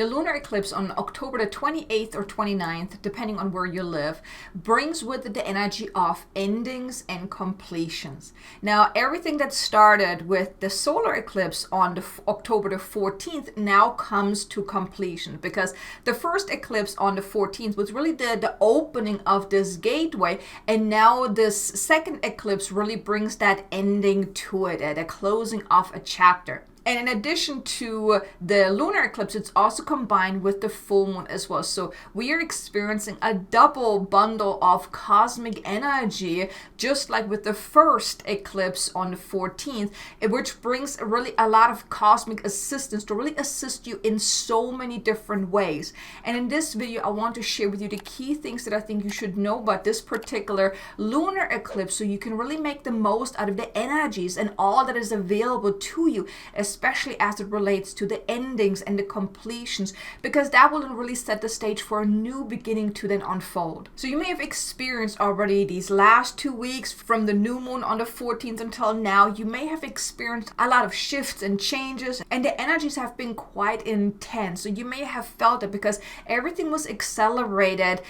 The lunar eclipse on October the 28th or 29th, depending on where you live, brings with it the energy of endings and completions. Now, everything that started with the solar eclipse on October the 14th now comes to completion, because the first eclipse on the 14th was really the opening of this gateway, and now this second eclipse really brings that ending to it, the closing of a chapter. And in addition to the lunar eclipse, it's also combined with the full moon as well. So we are experiencing a double bundle of cosmic energy, just like with the first eclipse on the 14th, which brings really a lot of cosmic assistance to really assist you in so many different ways. And in this video, I want to share with you the key things that I think you should know about this particular lunar eclipse, so you can really make the most out of the energies and all that is available to you, especially as it relates to the endings and the completions, because that will then really set the stage for a new beginning to then unfold. So you may have experienced already these last 2 weeks from the new moon on the 14th until now, you may have experienced a lot of shifts and changes, and the energies have been quite intense. So you may have felt it because everything was accelerated.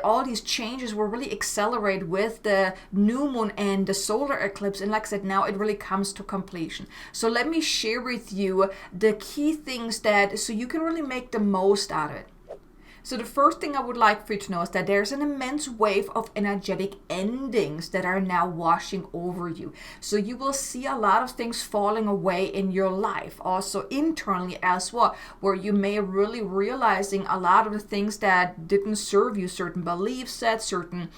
All these changes were really accelerated with the new moon and the solar eclipse, and like I said, now it really comes to completion. So let me share with you the key things so you can really make the most out of it. So the first thing I would like for you to know is that there's an immense wave of energetic endings that are now washing over you. So you will see a lot of things falling away in your life, also internally as well, where you may really realizing a lot of the things that didn't serve you, certain belief sets, certain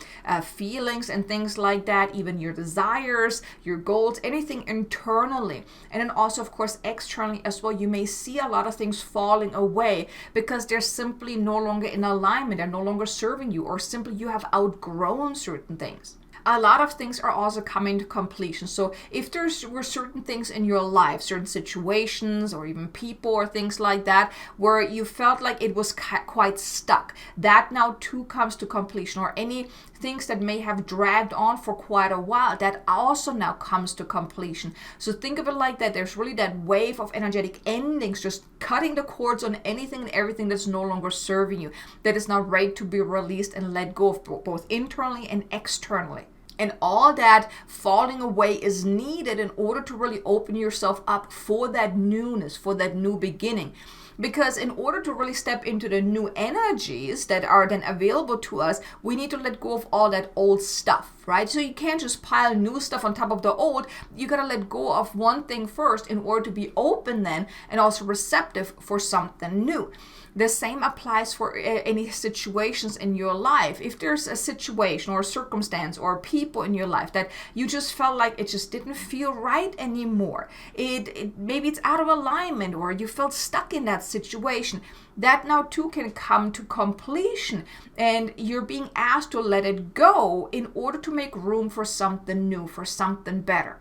feelings and things like that, even your desires, your goals, anything internally. And then also, of course, externally as well, you may see a lot of things falling away because they're simply no longer in alignment, they're no longer serving you, or simply you have outgrown certain things. A lot of things are also coming to completion. So if there were certain things in your life, certain situations or even people or things like that, where you felt like it was quite stuck, that now too comes to completion. Or any things that may have dragged on for quite a while, that also now comes to completion. So think of it like that. There's really that wave of energetic endings, just cutting the cords on anything and everything that's no longer serving you, that is now ready to be released and let go of, both internally and externally. And all that falling away is needed in order to really open yourself up for that newness, for that new beginning. Because in order to really step into the new energies that are then available to us, we need to let go of all that old stuff, right? So you can't just pile new stuff on top of the old. You gotta let go of one thing first in order to be open then and also receptive for something new. The same applies for any situations in your life. If there's a situation or a circumstance or people in your life that you just felt like it just didn't feel right anymore, maybe it's out of alignment, or you felt stuck in that situation, that now too can come to completion, and you're being asked to let it go in order to make room for something new, for something better.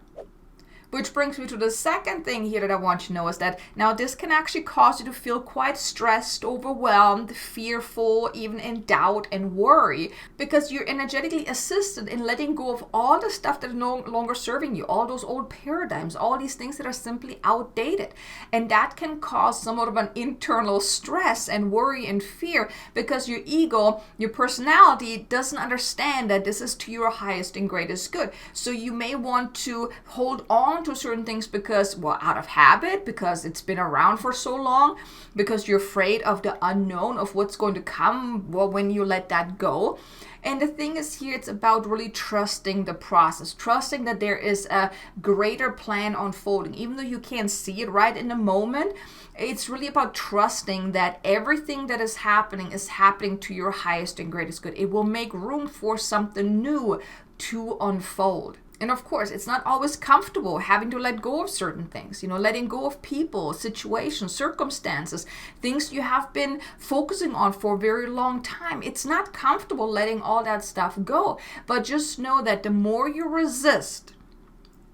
Which brings me to the second thing here that I want you to know is that now this can actually cause you to feel quite stressed, overwhelmed, fearful, even in doubt and worry, because you're energetically assisted in letting go of all the stuff that is no longer serving you, all those old paradigms, all these things that are simply outdated. And that can cause somewhat of an internal stress and worry and fear, because your ego, your personality doesn't understand that this is to your highest and greatest good. So you may want to hold on to certain things because, well, out of habit, because it's been around for so long, because you're afraid of the unknown, of what's going to come, well, when you let that go. And the thing is here, it's about really trusting the process, trusting that there is a greater plan unfolding. Even though you can't see it right in the moment, it's really about trusting that everything that is happening to your highest and greatest good. It will make room for something new to unfold. And of course, it's not always comfortable having to let go of certain things, letting go of people, situations, circumstances, things you have been focusing on for a very long time. It's not comfortable letting all that stuff go. But just know that the more you resist,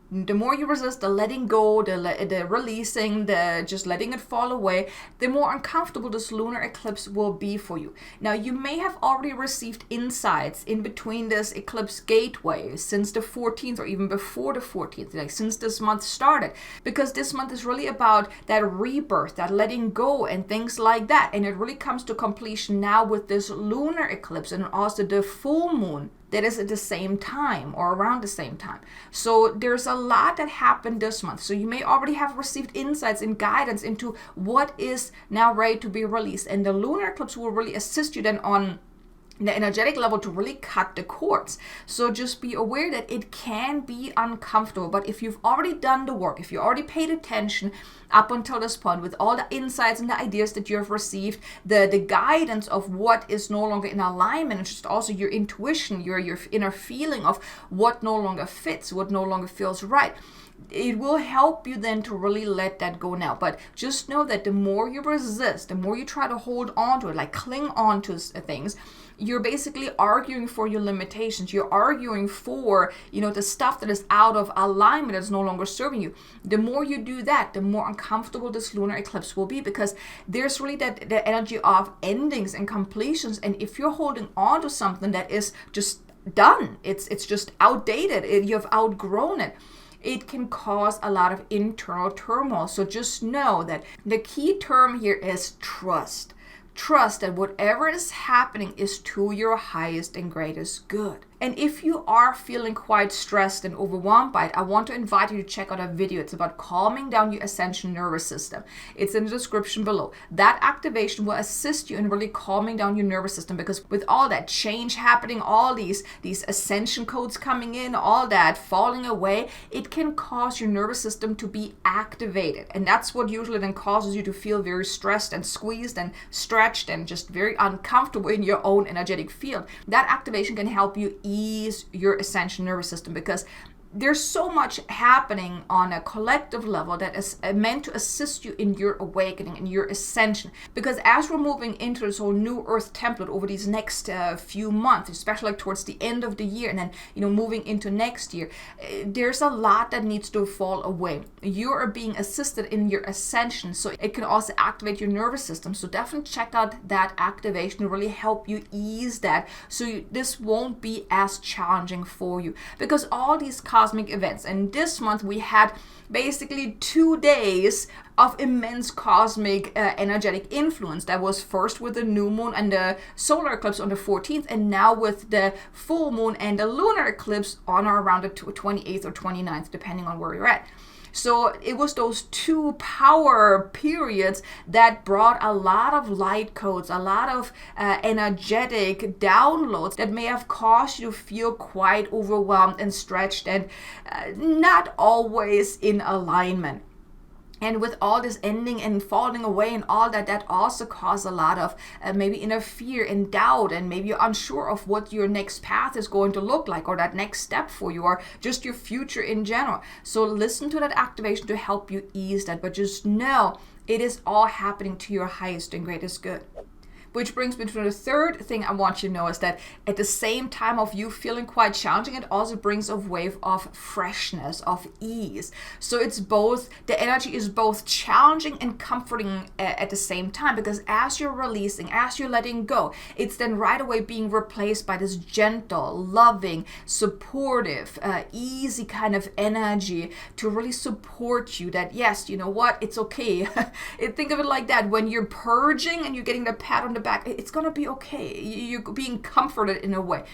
The more you resist the letting go, the releasing, the just letting it fall away, the more uncomfortable this lunar eclipse will be for you. Now, you may have already received insights in between this eclipse gateway since the 14th or even before the 14th, like since this month started, because this month is really about that rebirth, that letting go and things like that. And it really comes to completion now with this lunar eclipse and also the full moon that is at the same time or around the same time. So there's a lot that happened this month. So you may already have received insights and guidance into what is now ready to be released. And the lunar eclipse will really assist you then on the energetic level to really cut the cords. So just be aware that it can be uncomfortable, but if you've already done the work, if you already paid attention up until this point with all the insights and the ideas that you have received, the guidance of what is no longer in alignment, and just also your intuition, your inner feeling of what no longer fits, what no longer feels right, it will help you then to really let that go now. But just know that the more you resist, the more you try to hold on to it, like cling on to things, you're basically arguing for your limitations. You're arguing for, the stuff that is out of alignment, that's no longer serving you. The more you do that, the more uncomfortable this lunar eclipse will be, because there's really the energy of endings and completions. And if you're holding on to something that is just done, it's just outdated, you have outgrown it, it can cause a lot of internal turmoil. So just know that the key term here is trust. Trust that whatever is happening is to your highest and greatest good. And if you are feeling quite stressed and overwhelmed by it, I want to invite you to check out a video. It's about calming down your Ascension nervous system. It's in the description below. That activation will assist you in really calming down your nervous system, because with all that change happening, all these Ascension codes coming in, all that falling away, it can cause your nervous system to be activated. And that's what usually then causes you to feel very stressed and squeezed and stretched and just very uncomfortable in your own energetic field. That activation can help you ease your Ascension nervous system, because there's so much happening on a collective level that is meant to assist you in your awakening and your ascension. Because as we're moving into this whole new earth template over these next few months, especially like towards the end of the year and then moving into next year, there's a lot that needs to fall away. You are being assisted in your ascension, so it can also activate your nervous system. So definitely check out that activation to really help you ease that, so this won't be as challenging for you. Because all these cosmic events, and this month we had basically 2 days of immense cosmic energetic influence. That was first with the new moon and the solar eclipse on the 14th, and now with the full moon and the lunar eclipse on or around the 28th or 29th, depending on where you're at. So it was those 2 power periods that brought a lot of light codes, a lot of energetic downloads that may have caused you to feel quite overwhelmed and stretched and not always in alignment. And with all this ending and falling away and all that, that also caused a lot of maybe inner fear and doubt, and maybe you're unsure of what your next path is going to look like, or that next step for you, or just your future in general. So listen to that activation to help you ease that, but just know it is all happening to your highest and greatest good. Which brings me to the third thing I want you to know, is that at the same time of you feeling quite challenging, it also brings a wave of freshness, of ease. So it's both, the energy is both challenging and comforting at the same time, because as you're releasing, as you're letting go, it's then right away being replaced by this gentle, loving, supportive, easy kind of energy to really support you that, yes, you know what, it's okay. Think of it like that. When you're purging and you're getting the pat on the back, it's gonna be okay. You're being comforted in a way.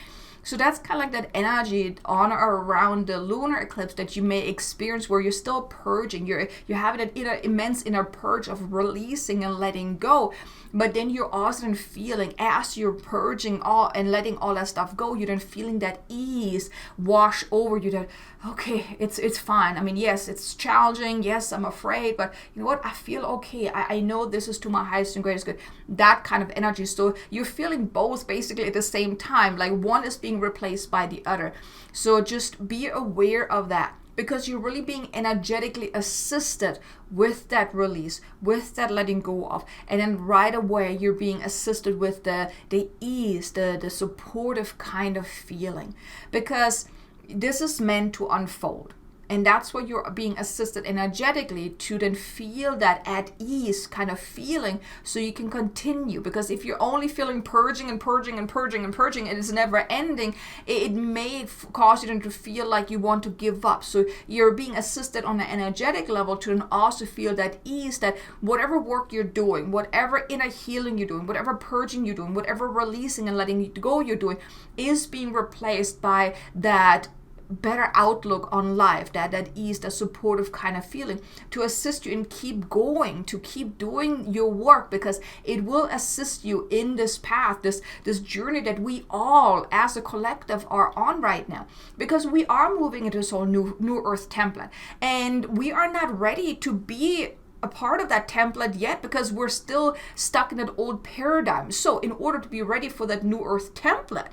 So that's kind of like that energy on or around the lunar eclipse that you may experience, where you're still purging. You're having an immense inner purge of releasing and letting go. But then you're also then feeling, as you're purging all and letting all that stuff go, you're then feeling that ease wash over you, that, okay, it's fine. I mean, yes, it's challenging. Yes, I'm afraid, but you know what? I feel okay. I know this is to my highest and greatest good. That kind of energy. So you're feeling both basically at the same time, like one is being replaced by the other. So just be aware of that, because you're really being energetically assisted with that release, with that letting go of. And then right away, you're being assisted with the ease, the supportive kind of feeling, because this is meant to unfold. And that's why you're being assisted energetically to then feel that at ease kind of feeling, so you can continue. Because if you're only feeling purging and purging and purging and purging, and it's never ending, it may cause you then to feel like you want to give up. So you're being assisted on an energetic level to then also feel that ease, that whatever work you're doing, whatever inner healing you're doing, whatever purging you're doing, whatever releasing and letting go you're doing, is being replaced by that better outlook on life, that ease, that supportive kind of feeling, to assist you in keep going, to keep doing your work, because it will assist you in this path, this journey that we all as a collective are on right now, because we are moving into this whole new earth template, and we are not ready to be a part of that template yet, because we're still stuck in that old paradigm. So in order to be ready for that new earth template,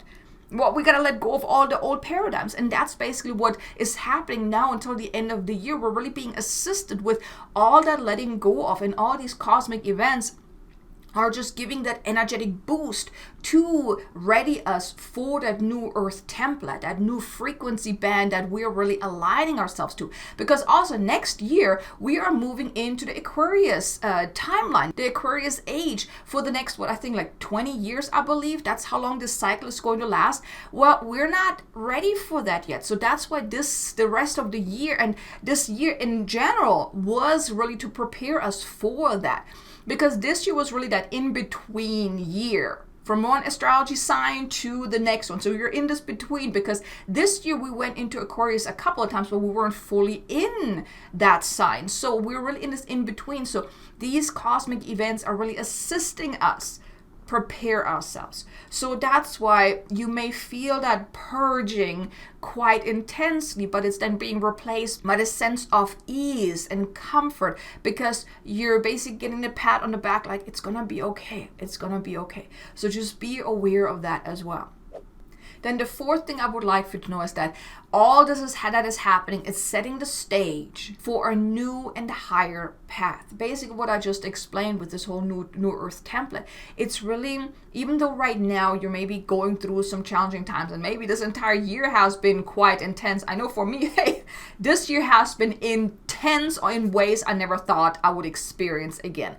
well, we got to let go of all the old paradigms. And that's basically what is happening now until the end of the year. We're really being assisted with all that letting go of, and all these cosmic events are just giving that energetic boost to ready us for that new earth template, that new frequency band that we're really aligning ourselves to. Because also next year, we are moving into the Aquarius timeline, the Aquarius age, for the next, what I think like 20 years, I believe. That's how long this cycle is going to last. Well, we're not ready for that yet. So that's why the rest of the year, and this year in general, was really to prepare us for that. Because this year was really that in-between year from one astrology sign to the next one. So you're in this between, because this year we went into Aquarius a couple of times, but we weren't fully in that sign. So we're really in this in-between. So these cosmic events are really assisting us prepare ourselves. So that's why you may feel that purging quite intensely, but it's then being replaced by the sense of ease and comfort, because you're basically getting a pat on the back, like it's gonna be okay, it's gonna be okay. So just be aware of that as well. Then the fourth thing I would like for you to know is that all that is happening is setting the stage for a new and higher path. Basically what I just explained with this whole new earth template. It's really, even though right now you're maybe going through some challenging times, and maybe this entire year has been quite intense. I know for me, hey, this year has been intense in ways I never thought I would experience again.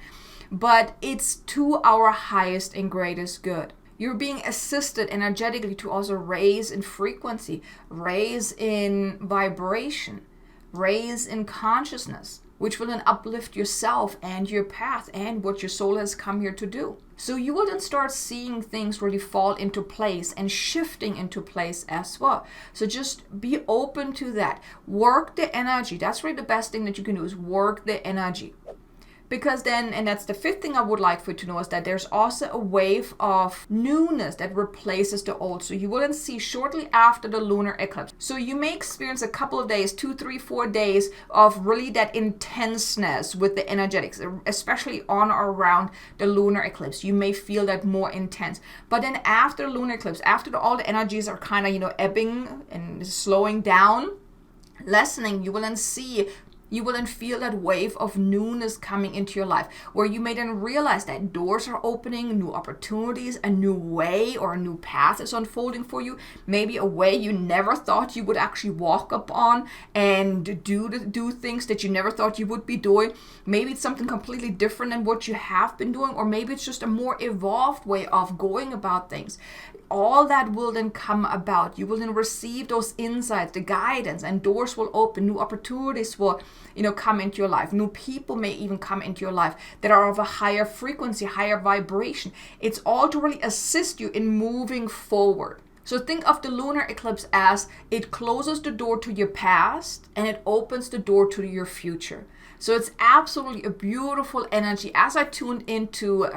But it's to our highest and greatest good. You're being assisted energetically to also raise in frequency, raise in vibration, raise in consciousness, which will then uplift yourself and your path and what your soul has come here to do. So you will then start seeing things really fall into place and shifting into place as well. So just be open to that. Work the energy. That's really the best thing that you can do, is work the energy. Because then, and that's the fifth thing I would like for you to know, is that there's also a wave of newness that replaces the old. So you will then see shortly after the lunar eclipse. So you may experience a couple of days, 2, 3, 4 days of really that intenseness with the energetics, especially on or around the lunar eclipse. You may feel that more intense. But then after the lunar eclipse, after all the energies are kind of, ebbing and slowing down, lessening, you will then feel that wave of newness coming into your life, where you may then realize that doors are opening, new opportunities, a new way or a new path is unfolding for you. Maybe a way you never thought you would actually walk up on and do things that you never thought you would be doing. Maybe it's something completely different than what you have been doing, or maybe it's just a more evolved way of going about things. All that will then come about. You will then receive those insights, the guidance, and doors will open. New opportunities will, come into your life. New people may even come into your life that are of a higher frequency, higher vibration. It's all to really assist you in moving forward. So think of the lunar eclipse as it closes the door to your past and it opens the door to your future. So it's absolutely a beautiful energy. As I tuned into,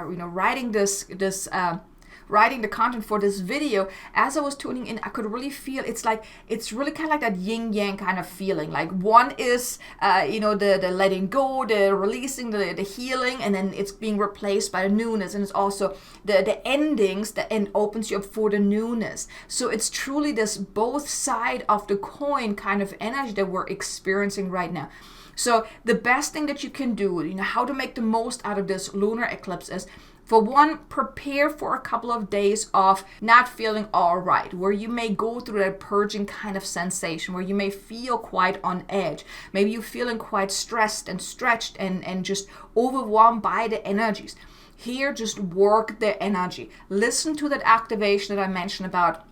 writing the content for this video, as I was tuning in, I could really feel it's really kind of like that yin yang kind of feeling. Like one is, the letting go, the releasing, the healing, and then it's being replaced by the newness. And it's also the endings that end opens you up for the newness. So it's truly this both side of the coin kind of energy that we're experiencing right now. So the best thing that you can do, how to make the most out of this lunar eclipse is For one, prepare for a couple of days of not feeling all right, where you may go through that purging kind of sensation, where you may feel quite on edge. Maybe you're feeling quite stressed and stretched and just overwhelmed by the energies. Here, just work the energy. Listen to that activation that I mentioned about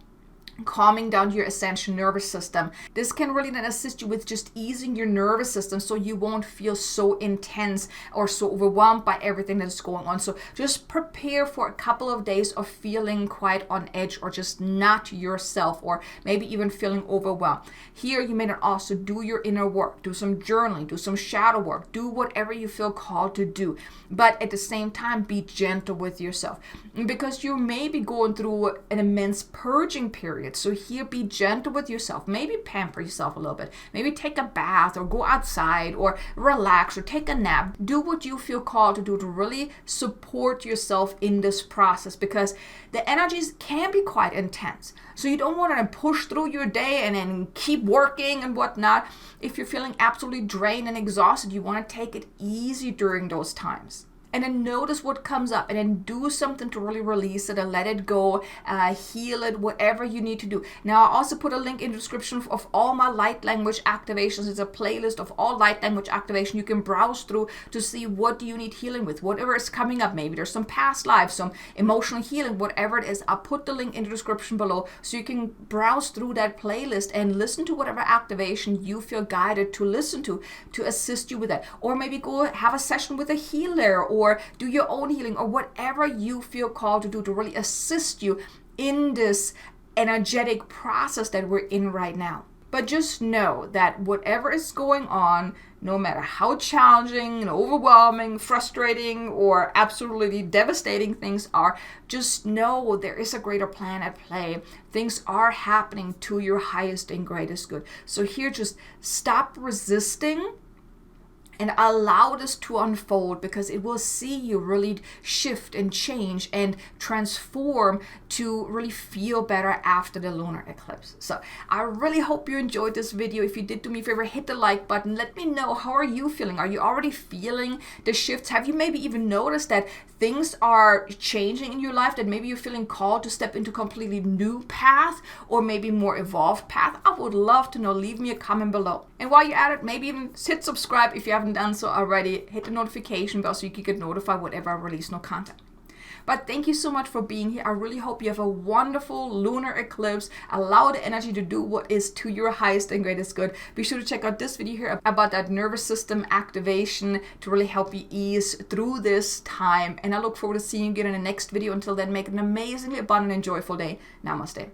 calming down your Ascension nervous system. This can really then assist you with just easing your nervous system so you won't feel so intense or so overwhelmed by everything that is going on. So just prepare for a couple of days of feeling quite on edge or just not yourself, or maybe even feeling overwhelmed. Here you may not also do your inner work, do some journaling, do some shadow work, do whatever you feel called to do. But at the same time, be gentle with yourself, because you may be going through an immense purging period. So here, be gentle with yourself. Maybe pamper yourself a little bit. Maybe take a bath or go outside or relax or take a nap. Do what you feel called to do to really support yourself in this process, because the energies can be quite intense. So you don't want to push through your day and then keep working and whatnot. If you're feeling absolutely drained and exhausted, you want to take it easy during those times. And then notice what comes up and then do something to really release it and let it go, heal it, whatever you need to do. Now, I also put a link in the description of all my light language activations. It's a playlist of all light language activation you can browse through to see what do you need healing with, whatever is coming up. Maybe there's some past lives, some emotional healing, whatever it is. I'll put the link in the description below so you can browse through that playlist and listen to whatever activation you feel guided to listen to assist you with that. Or maybe go have a session with a healer, or do your own healing, or whatever you feel called to do to really assist you in this energetic process that we're in right now. But just know that whatever is going on, no matter how challenging and overwhelming, frustrating, or absolutely devastating things are, just know there is a greater plan at play. Things are happening to your highest and greatest good. So here, just stop resisting and allow this to unfold, because it will see you really shift and change and transform to really feel better after the lunar eclipse. So I really hope you enjoyed this video. If you did, do me a favor, hit the like button. Let me know, how are you feeling? Are you already feeling the shifts? Have you maybe even noticed that things are changing in your life, that maybe you're feeling called to step into a completely new path or maybe more evolved path? I would love to know. Leave me a comment below. And while you're at it, maybe even hit subscribe if you haven't done so already. Hit the notification bell so you can get notified whenever I release new content. But thank you so much for being here. I really hope you have a wonderful lunar eclipse. Allow the energy to do what is to your highest and greatest good. Be sure to check out this video here about that nervous system activation to really help you ease through this time. And I look forward to seeing you again in the next video. Until then, make it an amazingly abundant and joyful day. Namaste.